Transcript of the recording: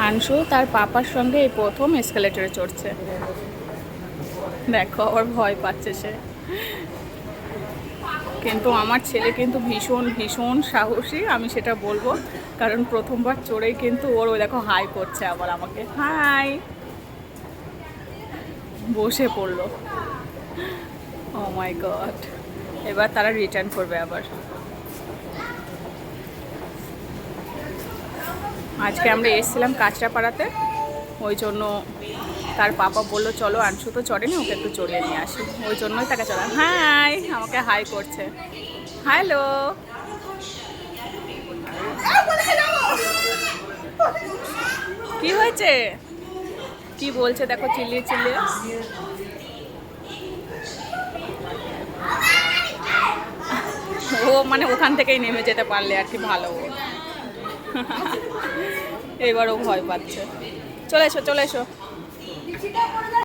আনসু তার পাপার সঙ্গে এই প্রথম এসকালেটরে চড়ছে। দেখো আবার ভয় পাচ্ছে সে। কিন্তু আমার ছেলে কিন্তু ভীষণ ভীষণ সাহসী, আমি সেটা বলবো, কারণ প্রথমবার চড়েই কিন্তু ওর ওই দেখো হাই করছে আবার আমাকে, হাই বসে পড়লো। ও মাই গড, এবার তারা রিটার্ন করবে আবার। আজকে আমরা এসেছিলাম কাঁচরাপাড়াতে, ওই জন্য তার পাপা বললো চলো আনসু তো চড়েনি, ওকে একটু চড়িয়ে নিয়ে আসি, ওই জন্যই তাকে চড়া। হাই, আমাকে হাই করছে, হ্যালো। কি হয়েছে, কি বলছে দেখো চিল্লিয়ে চিল্লিয়ে। ও মানে ওখান থেকেই নেমে যেতে পারলে আর কি ভালো। এবারও ভয় পাচ্ছে। চলে এসো চলে এসো।